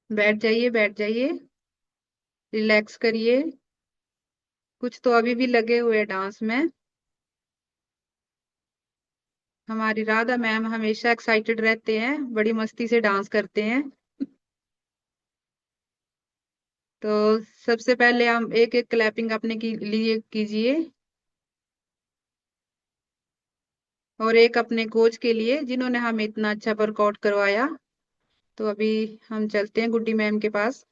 बैठ जाइए, बैठ जाइए। रिलैक्स करिए। कुछ तो अभी भी लगे हुए हैं डांस में। हमारी राधा मैम हमेशा एक्साइटेड रहते हैं, बड़ी मस्ती से डांस करते हैं। तो सबसे पहले हम एक एक क्लैपिंग अपने की लिए कीजिए, और एक अपने कोच के लिए जिन्होंने हमें इतना अच्छा वर्कआउट करवाया। तो अभी हम चलते हैं गुड्डी मैम के पास।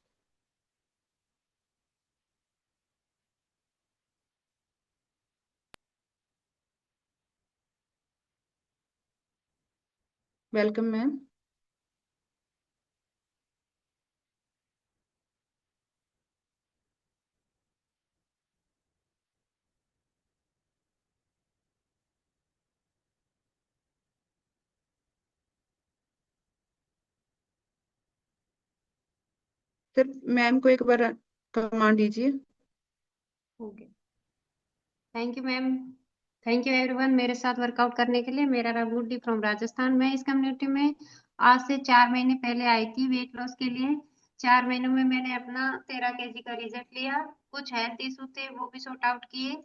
Welcome ma'am. सर, मैम को एक बार कमांड दीजिए। Okay, thank you ma'am. Thank you everyone मेरे साथ वर्कआउट करने के लिए। मेरा नाम गुड्डी फ्रॉम राजस्थान। मैं इस कम्युनिटी में आज से 4 महीने पहले आई थी वेट लॉस के लिए। 4 महीनों में मैंने अपना 13 kg का रिजल्ट लिया। कुछ हेल्थ इशू थे वो भी सॉर्ट आउट किए।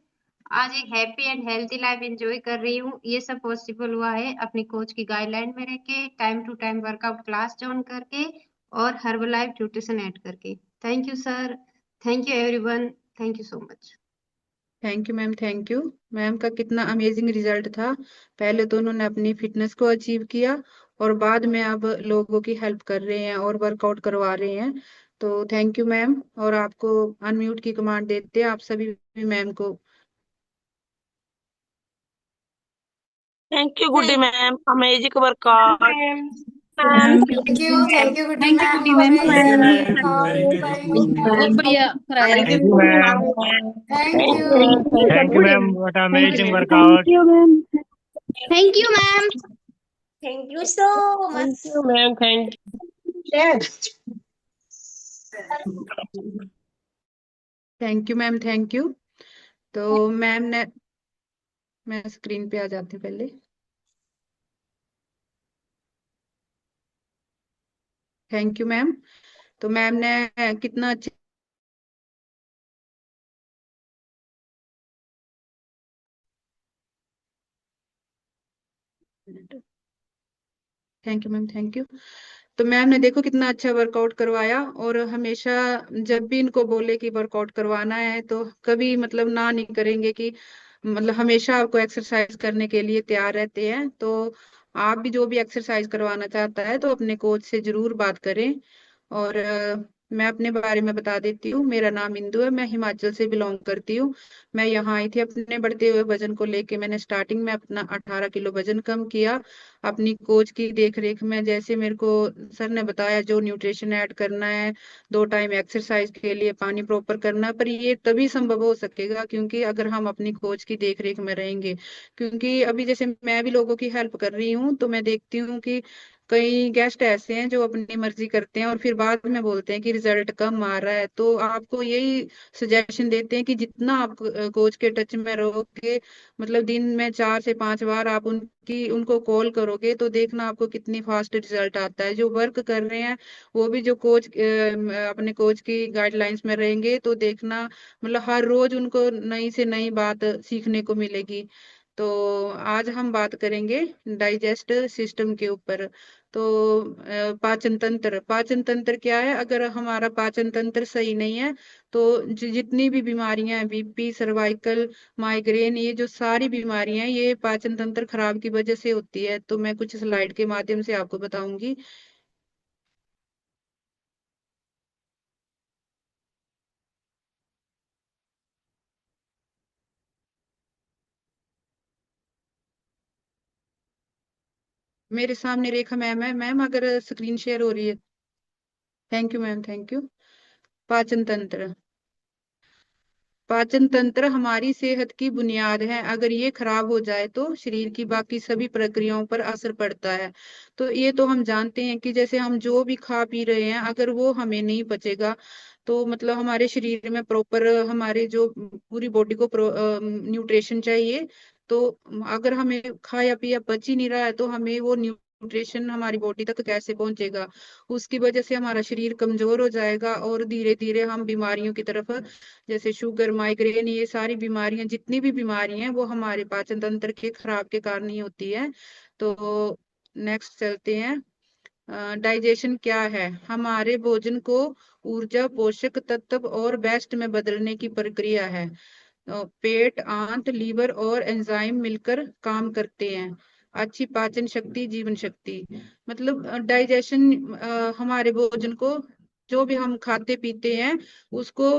आज एक happy and healthy life enjoy कर रही हूँ। ये सब पॉसिबल हुआ है अपनी कोच की गाइडलाइन में रह के, time to time workout class join करके और हर्बलाइफ न्यूट्रिशन ऐड करके। Thank you sir, thank you everyone, thank you so much. Thank you ma'am, thank you. Ma'am का कितना अमेजिंग रिजल्ट था। पहले तो उन्होंने अपनी फिटनेस को अचीव किया, और बाद में अब लोगों की हेल्प कर रहे हैं और वर्कआउट करवा रहे हैं। तो थैंक यू मैम। और आपको अनम्यूट की कमांड देते हैं आप सभी भी मैम को। Thank you Guddi Thank ma'am, amazing you, workout ma'am. Ma'am. Thank you, Goody Thank you, ma'am, Goody for ma'am. amazing Very, workout. very Thank good. बहुत you. बढ़िया करा रहे थैंक हैं। Thank you you, ma'am. ma'am. Thank Thank you, you. ma'am. What thank you amazing ma'am. workout. You ma'am. Thank you, ma'am. Thank you so much. Thank you ma'am, thank thank you ma'am, thank you. तो ma'am ने, मैं screen पे आ जाती हूँ पहले। Thank you ma'am. तो ma'am ने कितना अच्छा, thank you ma'am, thank you. तो मैम ने देखो कितना अच्छा वर्कआउट करवाया, और हमेशा जब भी इनको बोले कि वर्कआउट करवाना है तो कभी मतलब ना नहीं करेंगे, कि मतलब हमेशा आपको एक्सरसाइज करने के लिए तैयार रहते हैं। तो आप भी जो भी एक्सरसाइज करवाना चाहता है तो अपने कोच से जरूर बात करें। और मैं अपने बारे में बता देती हूँ। मेरा नाम इंदु है, मैं हिमाचल से बिलोंग करती हूँ। मैं यहाँ आई थी अपने बढ़ते हुए वजन को लेके। मैंने स्टार्टिंग में अपना 18 किलो वजन कम किया अपनी कोच की देख रेख में। जैसे मेरे को सर ने बताया जो न्यूट्रिशन ऐड करना है, 2 टाइम एक्सरसाइज के लिए पानी प्रॉपर करना है। पर ये तभी संभव हो सकेगा क्योंकि अगर हम अपनी कोच की देख रेख में रहेंगे। क्योंकि अभी जैसे मैं भी लोगों की हेल्प कर रही हूँ, तो मैं देखती हूँ कि कई गेस्ट ऐसे हैं जो अपनी मर्जी करते हैं और फिर बाद में बोलते हैं कि रिजल्ट कम आ रहा है। तो आपको यही सजेशन देते हैं कि जितना आप कोच के टच में रहोगे, मतलब दिन में 4 से 5 बार आप उनको कॉल करोगे, तो देखना आपको कितनी फास्ट रिजल्ट आता है। जो वर्क कर रहे हैं वो भी जो कोच अपने कोच की गाइडलाइंस में रहेंगे, तो देखना मतलब हर रोज उनको नई से नई बात सीखने को मिलेगी। तो आज हम बात करेंगे डाइजेस्ट सिस्टम के ऊपर। तो पाचन तंत्र क्या है? अगर हमारा पाचन तंत्र सही नहीं है तो जितनी भी बीमारियां हैं, बीपी, सर्वाइकल, माइग्रेन, ये जो सारी बीमारियां हैं ये पाचन तंत्र खराब की वजह से होती है। तो मैं कुछ स्लाइड के माध्यम से आपको बताऊंगी। मेरे सामने रेखा मैम है। मैम अगर स्क्रीन शेयर हो रही है। Thank you ma'am, thank you. पाचन तंत्र, पाचन तंत्र हमारी सेहत की बुनियाद है। अगर ये खराब हो जाए तो शरीर की बाकी सभी प्रक्रियाओं पर असर पड़ता है। तो ये तो हम जानते हैं कि जैसे हम जो भी खा पी रहे हैं, अगर वो हमें नहीं पचेगा तो मतलब हमारे शरीर में प्रॉपर हमारे जो पूरी बॉडी को न्यूट्रिशन चाहिए। तो अगर हमें खाया पिया पच ही नहीं रहा है तो हमें वो न्यूट्रिशन हमारी बॉडी तक कैसे पहुंचेगा। उसकी वजह से हमारा शरीर कमजोर हो जाएगा और धीरे धीरे हम बीमारियों की तरफ, जैसे शुगर, माइग्रेन, ये सारी बीमारियां, जितनी भी बीमारियां हैं वो हमारे पाचन तंत्र के खराब के कारण ही होती है। तो नेक्स्ट चलते हैं। डाइजेशन क्या है? हमारे भोजन को ऊर्जा, पोषक तत्व और वेस्ट में बदलने की प्रक्रिया है। पेट, आंत, लीवर और एंजाइम मिलकर काम करते हैं। अच्छी पाचन शक्ति, जीवन शक्ति। मतलब डाइजेशन हमारे भोजन को, जो भी हम खाते पीते हैं उसको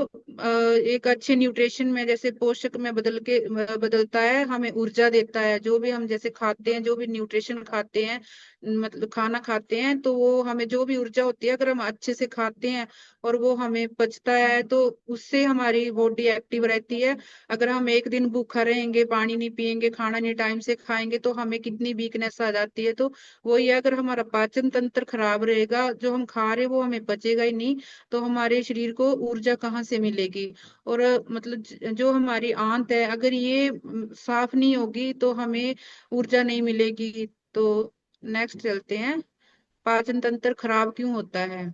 एक अच्छे न्यूट्रिशन में, जैसे पोषक में बदलता है, हमें ऊर्जा देता है। जो भी हम जैसे खाते हैं, जो भी न्यूट्रिशन खाते हैं, मतलब खाना खाते हैं, तो वो हमें जो भी ऊर्जा होती है, अगर हम अच्छे से खाते हैं और वो हमें पचता है तो उससे हमारी बॉडी एक्टिव रहती है। अगर हम एक दिन भूखा रहेंगे, पानी नहीं पिएंगे, खाना नहीं टाइम से खाएंगे, तो हमें कितनी वीकनेस आ जाती है। तो वही है, अगर हमारा पाचन तंत्र खराब रहेगा, जो हम खा रहे हैं वो हमें पचेगा ही नहीं, तो हमारे शरीर को ऊर्जा कहाँ से मिलेगी। और मतलब जो हमारी आंत है, अगर ये साफ नहीं होगी तो हमें ऊर्जा नहीं मिलेगी। तो नेक्स्ट चलते हैं। पाचन तंत्र खराब क्यों होता है?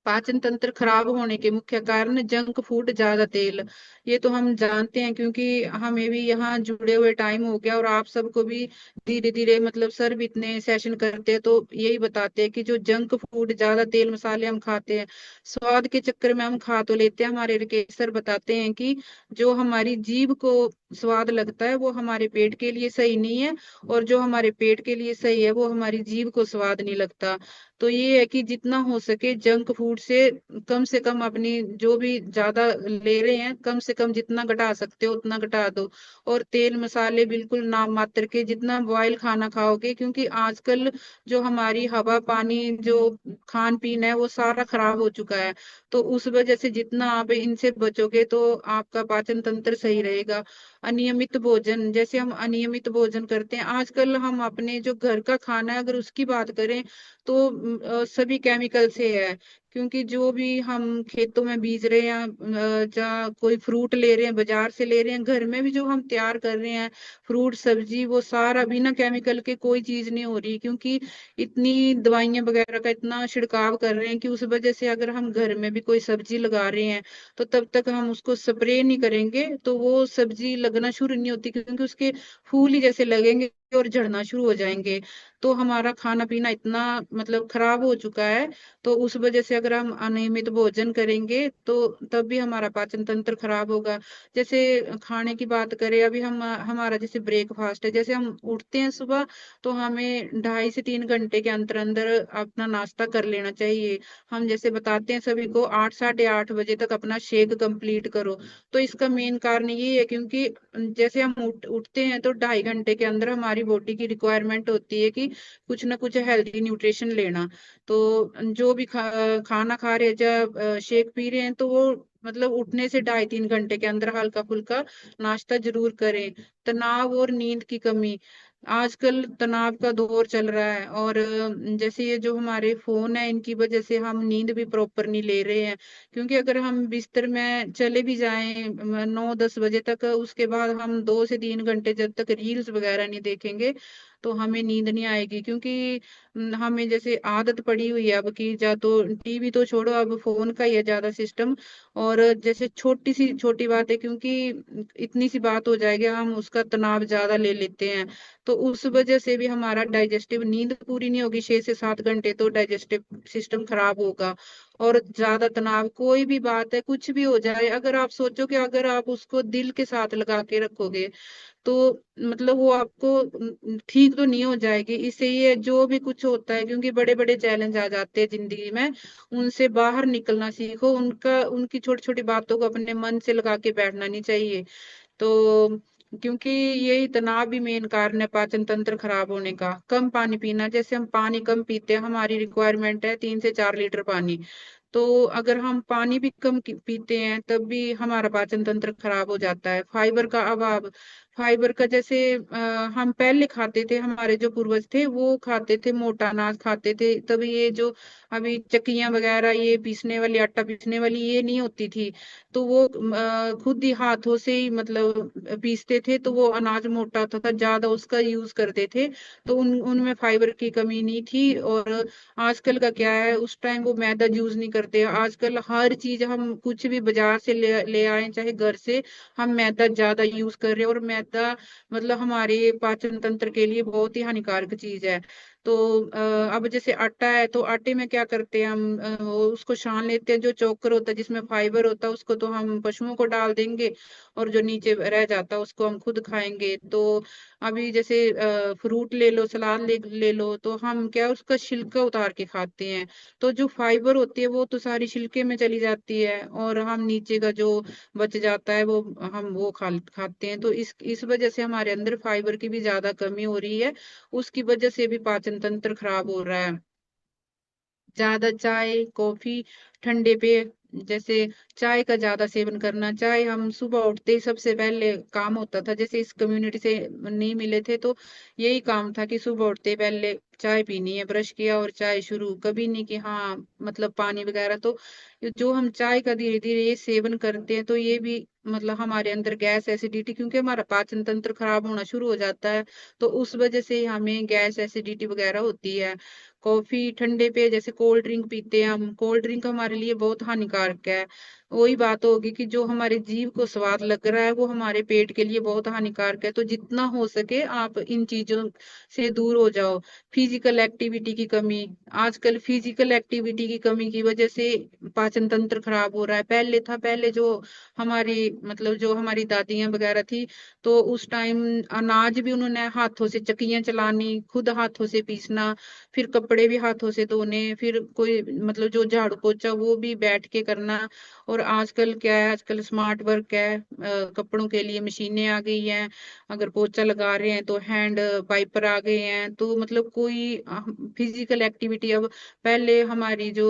पाचन तंत्र खराब होने के मुख्य कारण जंक फूड, ज्यादा तेल। ये तो हम जानते हैं, क्योंकि हमें भी यहाँ जुड़े हुए टाइम हो गया और आप सबको भी धीरे धीरे, मतलब सर भी इतने सेशन करते हैं तो यही बताते हैं कि जो जंक फूड, ज्यादा तेल मसाले हम खाते हैं, स्वाद के चक्कर में हम खा तो लेते हैं। हमारे राकेश सर बताते हैं कि जो हमारी जीभ को स्वाद लगता है वो हमारे पेट के लिए सही नहीं है, और जो हमारे पेट के लिए सही है वो हमारी जीभ को स्वाद नहीं लगता। तो ये है कि जितना हो सके जंक फूड से कम अपनी, जो भी ज्यादा ले रहे हैं, कम से कम जितना घटा सकते हो उतना घटा दो। और तेल मसाले बिल्कुल नाम मात्र के, जितना बॉयल खाना खाओगे, क्योंकि आजकल जो हमारी हवा, पानी, जो खान पीन है वो सारा खराब हो चुका है। तो उस वजह से जितना आप इनसे बचोगे तो आपका पाचन तंत्र सही रहेगा। अनियमित भोजन, जैसे हम अनियमित भोजन करते हैं आजकल, हम अपने जो घर का खाना है अगर उसकी बात करें तो सभी केमिकल से है। क्योंकि जो भी हम खेतों में बीज रहे हैं, या कोई फ्रूट ले रहे हैं, बाजार से ले रहे हैं, घर में भी जो हम तैयार कर रहे हैं फ्रूट, सब्जी, वो सारा बिना केमिकल के कोई चीज नहीं हो रही। क्योंकि इतनी दवाइयां वगैरह का इतना छिड़काव कर रहे हैं कि उस वजह से अगर हम घर में भी कोई सब्जी लगा रहे हैं तो तब तक हम उसको स्प्रे नहीं करेंगे तो वो सब्जी लगना शुरू नहीं होती, क्योंकि उसके फूल ही जैसे लगेंगे और झड़ना शुरू हो जाएंगे। तो हमारा खाना पीना इतना मतलब खराब हो चुका है। तो उस वजह से अगर हम अनियमित भोजन करेंगे तो तब भी हमारा पाचन तंत्र खराब होगा। जैसे खाने की बात करें, अभी हम हमारा जैसे ब्रेकफास्ट है, जैसे हम उठते हैं सुबह तो हमें 2.5 से 3 घंटे के अंदर अंदर अपना नाश्ता कर लेना चाहिए। हम जैसे बताते हैं सभी को 8, 8:30 बजे तक अपना शेक कंप्लीट करो। तो इसका मेन कारण ये है, क्योंकि जैसे हम उठते हैं तो 2.5 घंटे के अंदर हमारी बॉडी की रिक्वायरमेंट होती है कि कुछ ना कुछ हेल्दी न्यूट्रिशन लेना। तो जो भी खाना खा रहे हैं या शेक पी रहे हैं तो वो मतलब उठने से 2.5-3 घंटे के अंदर हल्का फुल्का नाश्ता जरूर करें। तनाव और नींद की कमी, आजकल तनाव का दौर चल रहा है, और जैसे ये जो हमारे फोन है इनकी वजह से हम नींद भी प्रॉपर नहीं ले रहे हैं। क्योंकि अगर हम बिस्तर में चले भी जाएं 9-10 बजे तक, उसके बाद हम 2 से 3 घंटे जब तक रील्स वगैरह नहीं देखेंगे तो हमें नींद नहीं आएगी। क्योंकि हमें जैसे आदत पड़ी हुई है अब की, जा तो टीवी तो छोड़ो, अब फोन का ही है ज्यादा सिस्टम। और जैसे छोटी सी छोटी बात है, क्योंकि इतनी सी बात हो जाएगी हम उसका तनाव ज्यादा ले लेते हैं, तो उस वजह से भी हमारा डाइजेस्टिव, नींद पूरी नहीं होगी 6 से 7 घंटे तो डाइजेस्टिव सिस्टम खराब होगा। और ज्यादा तनाव, कोई भी बात है, कुछ भी हो जाए, अगर आप सोचो कि अगर आप उसको दिल के साथ लगा के रखोगे तो मतलब वो आपको ठीक तो नहीं हो जाएगी। इससे ये जो भी कुछ होता है, क्योंकि बड़े बड़े चैलेंज आ जाते हैं जिंदगी में, उनसे बाहर निकलना सीखो। उनकी छोटी छोटी बातों को अपने मन से लगा के बैठना नहीं चाहिए। तो क्योंकि यही तनाव भी मेन कारण है पाचन तंत्र खराब होने का। कम पानी पीना, जैसे हम पानी कम पीते हैं, हमारी रिक्वायरमेंट है 3 से 4 लीटर पानी, तो अगर हम पानी भी कम पीते हैं तब भी हमारा पाचन तंत्र खराब हो जाता है। फाइबर का अभाव, फाइबर का जैसे हम पहले खाते थे, हमारे जो पूर्वज थे वो खाते थे, मोटा अनाज खाते थे, तभी ये जो अभी चक्कियां वगैरह ये पीसने वाली, आटा पीसने वाली ये नहीं होती थी। तो वो खुद ही हाथों से ही मतलब पीसते थे, तो वो अनाज मोटा होता था, ज्यादा उसका यूज करते थे, तो उनमें फाइबर की कमी नहीं थी। और आजकल का क्या है, उस टाइम वो मैदा यूज नहीं करते, आजकल हर चीज हम कुछ भी बाजार से ले आए चाहे घर से, हम मैदा ज्यादा यूज कर रहे हैं। और मैदा मतलब हमारे पाचन तंत्र के लिए बहुत ही हानिकारक चीज है। तो अब जैसे आटा है, तो आटे में क्या करते हैं हम, उसको छान लेते हैं, जो चोकर होता है जिसमें फाइबर होता है उसको तो हम पशुओं को डाल देंगे, और जो नीचे रह जाता है उसको हम खुद खाएंगे। तो अभी जैसे फ्रूट ले लो, सलाद ले लो, तो हम क्या उसका छिलका उतार के खाते हैं, तो जो फाइबर होती है वो तो सारी छिलके में चली जाती है, और हम नीचे का जो बच जाता है वो हम वो खाते हैं। तो इस वजह से हमारे अंदर फाइबर की भी ज्यादा कमी हो रही है, उसकी वजह से भी पाचन तंत्र खराब हो रहा है। ज्यादा चाय कॉफी ठंडे पेय, जैसे चाय का ज्यादा सेवन करना, चाय हम सुबह उठते ही सबसे पहले काम होता था, जैसे इस कम्युनिटी से नहीं मिले थे तो यही काम था कि सुबह उठते ही पहले चाय पीनी है, ब्रश किया और चाय शुरू, कभी नहीं कि हाँ मतलब पानी वगैरह। तो जो हम चाय का धीरे धीरे ये सेवन करते हैं, तो ये भी मतलब हमारे अंदर गैस एसिडिटी, क्योंकि हमारा पाचन तंत्र खराब होना शुरू हो जाता है, तो उस वजह से हमें गैस एसिडिटी वगैरह होती है। कॉफी ठंडे पे जैसे कोल्ड ड्रिंक पीते हैं हम, कोल्ड ड्रिंक हमारे लिए बहुत हानिकारक है। वही बात होगी कि जो हमारे जीभ को स्वाद लग रहा है वो हमारे पेट के लिए बहुत हानिकारक है, तो जितना हो सके आप इन चीजों से दूर हो जाओ। फिजिकल एक्टिविटी की कमी, आजकल फिजिकल एक्टिविटी की कमी की वजह से पाचन तंत्र खराब हो रहा है। पहले था, पहले जो हमारी मतलब जो हमारी दादियां वगैरह थी, तो उस टाइम अनाज भी उन्होंने हाथों से चक्कियां चलानी, खुद हाथों से पीसना, फिर कपड़े भी हाथों से धोने, फिर कोई मतलब जो झाड़ू पोछा वो भी बैठ के करना। और आजकल क्या है, आजकल स्मार्ट वर्क है, कपड़ों के लिए मशीनें आ गई हैं, अगर पोछा लगा रहे हैं तो हैंड वाइपर आ गए हैं, तो मतलब कोई फिजिकल एक्टिविटी अब, पहले हमारी जो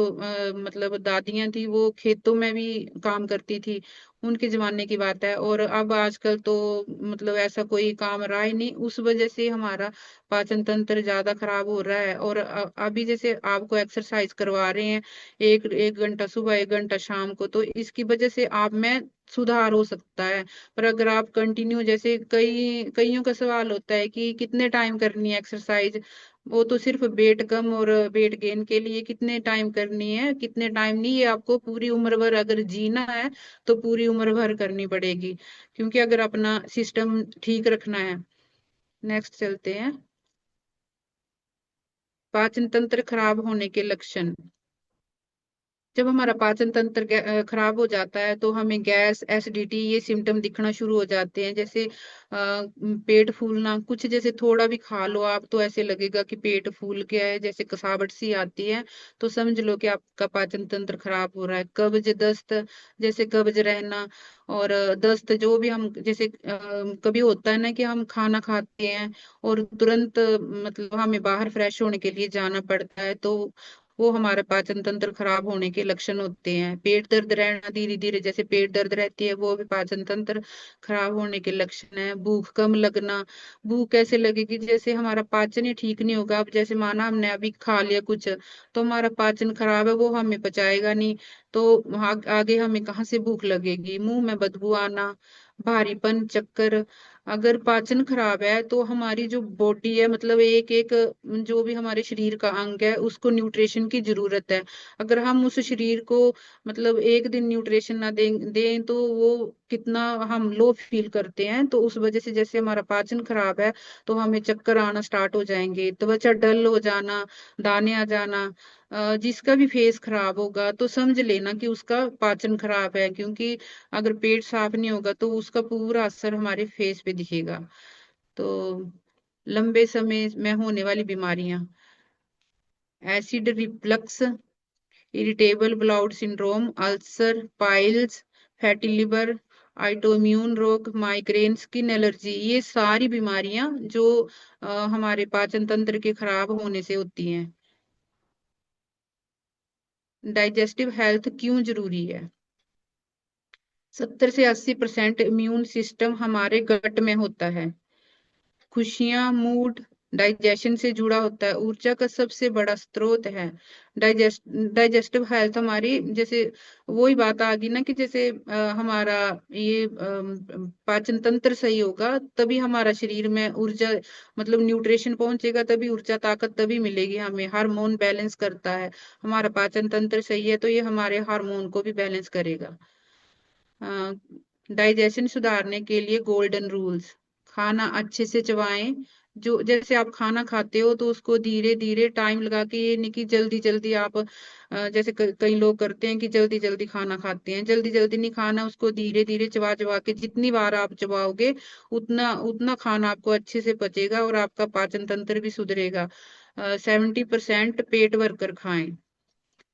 मतलब दादियां थी वो खेतों में भी काम करती थी, उनके जमाने की बात है। और अब आजकल तो मतलब ऐसा कोई काम रहा ही नहीं, उस वजह से हमारा पाचन तंत्र ज्यादा खराब हो रहा है। और अभी जैसे आपको एक्सरसाइज करवा रहे हैं, एक एक घंटा सुबह एक घंटा शाम को, तो इसकी वजह से आप में सुधार हो सकता है। पर अगर आप कंटिन्यू, जैसे कईयों का सवाल होता है कि कितने टाइम करनी है एक्सरसाइज, वो तो सिर्फ वेट कम और वेट गेन के लिए कितने टाइम करनी है, कितने टाइम नहीं, ये आपको पूरी उम्र भर अगर जीना है तो पूरी उम्र भर करनी पड़ेगी, क्योंकि अगर अपना सिस्टम ठीक रखना है। नेक्स्ट चलते हैं, पाचन तंत्र खराब होने के लक्षण। जब हमारा पाचन तंत्र खराब हो जाता है तो हमें गैस एसिडिटी ये सिम्टम दिखना शुरू हो जाते हैं, जैसे पेट फूलना, कुछ जैसे थोड़ा भी खा लो आप तो ऐसे लगेगा कि पेट फूल गया है, जैसे कसावट सी आती है, तो समझ लो कि आपका पाचन तंत्र खराब हो रहा है। कब्ज दस्त, जैसे कब्ज रहना, और दस्त जो भी हम जैसे कभी होता है ना कि हम खाना खाते हैं और तुरंत मतलब हमें बाहर फ्रेश होने के लिए जाना पड़ता है, तो वो हमारे पाचन तंत्र खराब होने के लक्षण होते हैं। पेट दर्द रहना धीरे धीरे, जैसे पेट दर्द रहती है वो भी पाचन तंत्र खराब होने के लक्षण है। भूख कम लगना, भूख कैसे लगेगी, जैसे हमारा पाचन ही ठीक नहीं होगा। अब जैसे माना हमने अभी खा लिया कुछ, तो हमारा पाचन खराब है, वो हमें पचाएगा नहीं, तो आगे हमें कहाँ से भूख लगेगी। मुंह में बदबू आना, भारीपन, चक्कर। अगर पाचन खराब है तो हमारी जो बॉडी है, मतलब एक एक जो भी हमारे शरीर का अंग है उसको न्यूट्रिशन की जरूरत है। अगर हम उस शरीर को मतलब एक दिन न्यूट्रिशन ना दें तो वो कितना हम लो फील करते हैं। तो उस वजह से जैसे हमारा पाचन खराब है तो हमें चक्कर आना स्टार्ट हो जाएंगे, त्वचा डल हो जाना, दाने आ जाना। जिसका भी फेस खराब होगा तो समझ लेना कि उसका पाचन खराब है, क्योंकि अगर पेट साफ नहीं होगा तो उसका पूरा असर हमारे फेस पे दिखेगा। तो लंबे समय में होने वाली बीमारियां, acid reflux, irritable bowel syndrome, ulcer, piles, fatty liver, autoimmune रोग, माइग्रेन, स्किन एलर्जी, ये सारी बीमारियां जो हमारे पाचन तंत्र के खराब होने से होती हैं। डाइजेस्टिव हेल्थ क्यों जरूरी है? 70 से 80% इम्यून सिस्टम हमारे गट में होता है। खुशियां, मूड, डाइजेशन से जुड़ा होता है, ऊर्जा का सबसे बड़ा स्रोत है। डाइजेस्टिव हेल्थ हमारी, जैसे वही बात आ गई ना कि जैसे हमारा ये पाचन तंत्र सही होगा तभी हमारा शरीर में ऊर्जा, मतलब न्यूट्रिशन पहुंचेगा, तभी ऊर्जा ताकत तभी मिलेगी हमें। हार्मोन बैलेंस करता है, हमारा पाचन तंत्र सही है तो ये हमारे हार्मोन को भी बैलेंस करेगा। डाइजेशन सुधारने के लिए गोल्डन रूल्स: खाना अच्छे से चबाएं। जो जैसे आप खाना खाते हो तो उसको धीरे धीरे टाइम लगा के, ये नहीं कि जल्दी जल्दी आप जैसे कई लोग करते हैं कि जल्दी जल्दी खाना खाते हैं। जल्दी जल्दी नहीं खाना, उसको धीरे धीरे चबा चबा के जितनी बार आप चबाओगे उतना उतना खाना आपको अच्छे से पचेगा और आपका पाचन तंत्र भी सुधरेगा। 70% पेट भर कर खाएं।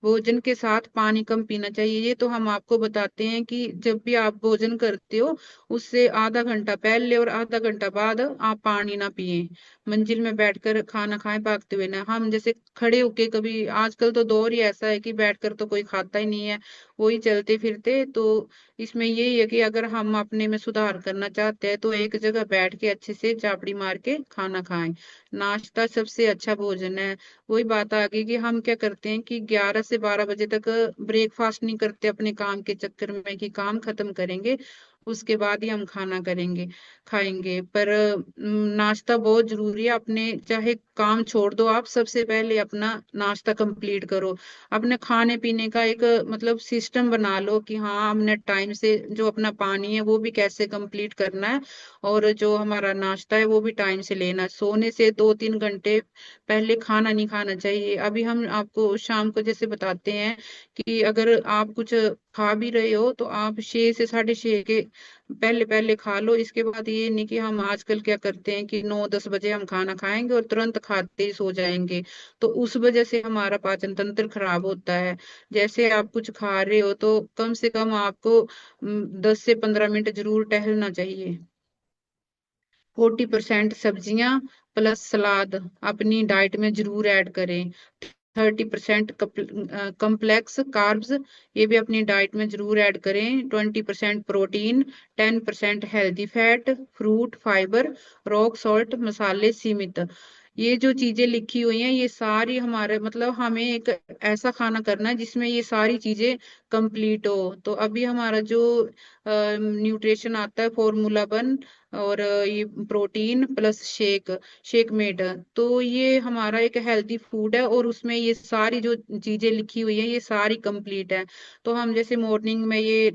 भोजन के साथ पानी कम पीना चाहिए। ये तो हम आपको बताते हैं कि जब भी आप भोजन करते हो उससे आधा घंटा पहले और आधा घंटा बाद आप पानी ना पिए। मंजिल में बैठकर खाना खाएं, भागते हुए ना। हम जैसे खड़े होके, कभी आजकल तो दौर ही ऐसा है कि बैठकर तो कोई खाता ही नहीं है, वही चलते फिरते। तो इसमें यही है कि अगर हम अपने में सुधार करना चाहते हैं तो एक जगह बैठ के अच्छे से चापड़ी मार के खाना खाएं। नाश्ता सबसे अच्छा भोजन है। वही बात आ गई कि हम क्या करते हैं कि 11 से 12 बजे तक ब्रेकफास्ट नहीं करते अपने काम के चक्कर में कि काम खत्म करेंगे उसके बाद ही हम खाना करेंगे खाएंगे। पर नाश्ता बहुत जरूरी है। अपने चाहे काम छोड़ दो, आप सबसे पहले अपना नाश्ता कंप्लीट करो। अपने खाने पीने का एक मतलब सिस्टम बना लो कि हाँ, हमने टाइम से जो अपना पानी है वो भी कैसे कंप्लीट करना है, और जो हमारा नाश्ता है वो भी टाइम से लेना है। सोने से 2-3 घंटे पहले खाना नहीं खाना चाहिए। अभी हम आपको शाम को जैसे बताते हैं कि अगर आप कुछ खा भी रहे हो तो आप 6 से 6:30 के पहले पहले खा लो। इसके बाद ये नहीं कि हम आजकल क्या करते हैं कि 9-10 बजे हम खाना खाएंगे और तुरंत खाते ही सो जाएंगे, तो उस वजह से हमारा पाचन तंत्र खराब होता है। जैसे आप कुछ खा रहे हो तो कम से कम आपको 10 से 15 मिनट जरूर टहलना चाहिए। 40% सब्जियां प्लस सलाद अपनी डाइट में जरूर ऐड करें। 30% कम्प्लेक्स कार्ब्स, ये भी अपनी डाइट में जरूर ऐड करें। 20% protein, 10% healthy fat, fruit, fibre, rock salt, मसाले सीमित। ये जो चीजें लिखी हुई हैं ये सारी हमारे, मतलब हमें एक ऐसा खाना करना है जिसमें ये सारी चीजें कंप्लीट हो। तो अभी हमारा जो न्यूट्रिशन आता है फॉर्मूला 1, और ये प्रोटीन प्लस शेक मेड, तो ये हमारा एक हेल्दी फूड है और उसमें ये सारी जो चीजें लिखी हुई है ये सारी कंप्लीट है। तो हम जैसे मॉर्निंग में ये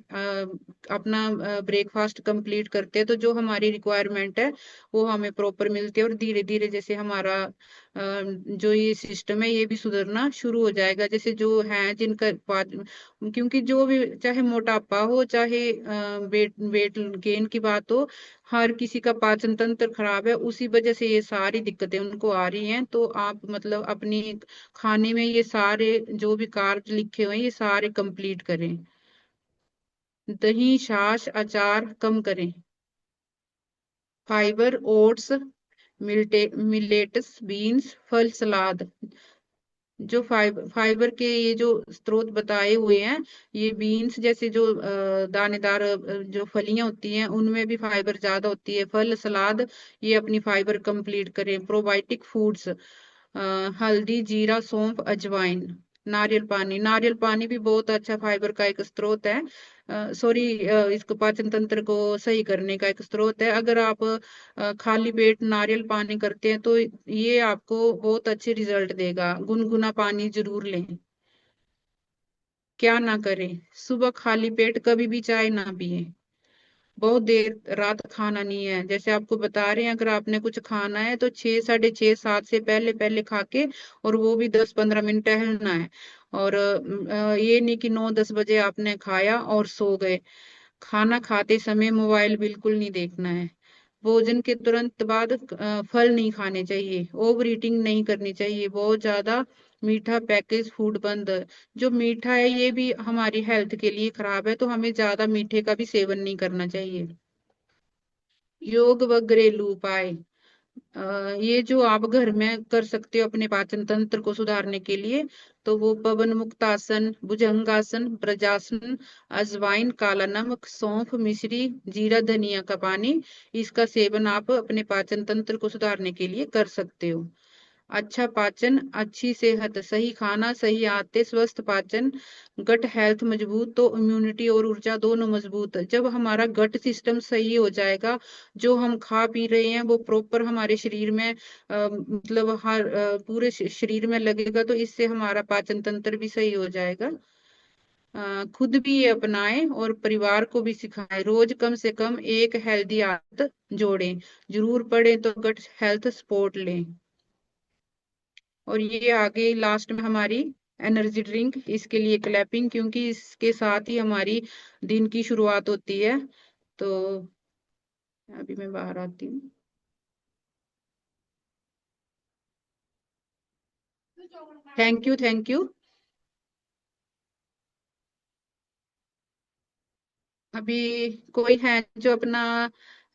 अपना ब्रेकफास्ट कंप्लीट करते हैं तो जो हमारी रिक्वायरमेंट है वो हमें प्रॉपर मिलती है, और धीरे धीरे जैसे हमारा जो ये सिस्टम है ये भी सुधरना शुरू हो जाएगा। जैसे जो है जिनका क्योंकि जो भी, चाहे मोटापा हो चाहे वेट वेट गेन की बात हो, हर किसी का पाचन तंत्र खराब है, उसी वजह से ये सारी दिक्कतें उनको आ रही हैं। तो आप मतलब अपनी खाने में ये सारे जो भी कार्ब लिखे हुए हैं ये सारे कंप्लीट करें। दही, छाछ, अचार कम करें। फाइबर, ओट्स, मिलेट्स, बीन्स, फल, सलाद। जो फाइबर के ये जो स्रोत बताए हुए हैं, ये बीन्स जैसे जो दानेदार जो फलियां होती हैं उनमें भी फाइबर ज्यादा होती है। फल, सलाद, ये अपनी फाइबर कंप्लीट करें। प्रोबायोटिक फूड्स, हल्दी, जीरा, सौंफ, अजवाइन। नारियल पानी भी बहुत अच्छा फाइबर का एक स्रोत है। सॉरी, इसको पाचन तंत्र को सही करने का एक स्रोत है। अगर आप खाली पेट नारियल पानी करते हैं तो ये आपको बहुत अच्छे रिजल्ट देगा। गुनगुना पानी जरूर लें। क्या ना करें, सुबह खाली पेट कभी भी चाय ना पिए। बहुत देर रात खाना नहीं है। जैसे आपको बता रहे हैं, अगर आपने कुछ खाना है तो 6, 6:30, 7 से पहले पहले खा के, और वो भी 10-15 मिनट टहलना है। और ये नहीं कि 9-10 बजे आपने खाया और सो गए। खाना खाते समय मोबाइल बिल्कुल नहीं देखना है। भोजन के तुरंत बाद फल नहीं खाने चाहिए। ओवर ईटिंग नहीं करनी चाहिए। बहुत ज्यादा मीठा पैकेज फूड बंद। जो मीठा है ये भी हमारी हेल्थ के लिए खराब है, तो हमें ज्यादा मीठे का भी सेवन नहीं करना चाहिए। योग व घरेलू उपाय: ये जो आप घर में कर सकते हो अपने पाचन तंत्र को सुधारने के लिए, तो वो पवन मुक्तासन, भुजंगासन, ब्रजासन, अजवाइन, काला नमक, सौंफ, मिश्री, जीरा, धनिया का पानी, इसका सेवन आप अपने पाचन तंत्र को सुधारने के लिए कर सकते हो। अच्छा पाचन, अच्छी सेहत, सही खाना, सही आदतें, स्वस्थ पाचन, गट हेल्थ मजबूत, तो इम्यूनिटी और ऊर्जा दोनों मजबूत। जब हमारा गट सिस्टम सही हो जाएगा, जो हम खा पी रहे हैं वो प्रॉपर हमारे शरीर में मतलब हर पूरे शरीर में लगेगा, तो इससे हमारा पाचन तंत्र भी सही हो जाएगा। खुद भी ये अपनाएं और परिवार को भी सिखाएं। रोज कम से कम एक हेल्दी आदत जोड़ें। जरूर पड़े तो गट हेल्थ सपोर्ट लें। और ये आगे लास्ट में हमारी एनर्जी ड्रिंक, इसके लिए क्लैपिंग, क्योंकि इसके साथ ही हमारी दिन की शुरुआत होती है। तो अभी मैं बाहर आती हूँ। Thank you, thank you. अभी कोई है जो अपना